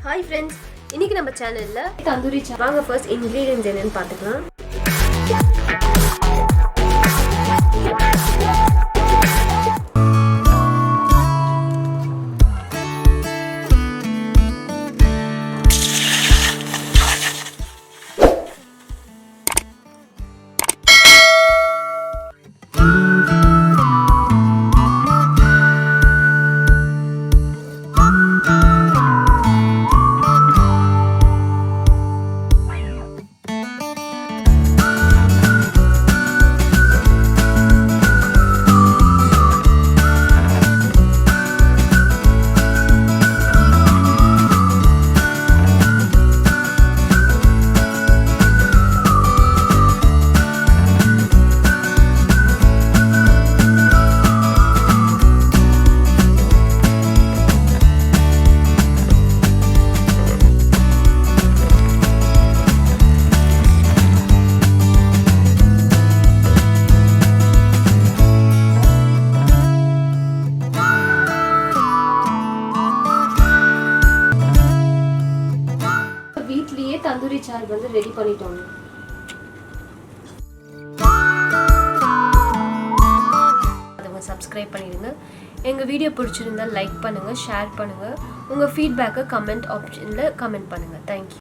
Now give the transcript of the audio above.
Hi friends, இன்னைக்கு நம்ம சேனல்ல தந்தூரி சா வாங்க ஃபர்ஸ்ட் இன்கிரிடியன்ட்ஸ் என்னன்னு பார்த்துக்கலாம். வீட்லயே தந்தூரி சார் வந்து ரெடி பண்ணிட்டோம். அதை சப்ஸ்கிரைப் பண்ணிடுங்க. எங்கள் வீடியோ பிடிச்சிருந்தா லைக் பண்ணுங்கள், ஷேர் பண்ணுங்கள். உங்கள் ஃபீட்பேக்கை கமெண்ட் ஆப்ஷனில் கமெண்ட் பண்ணுங்கள். தேங்க்யூ.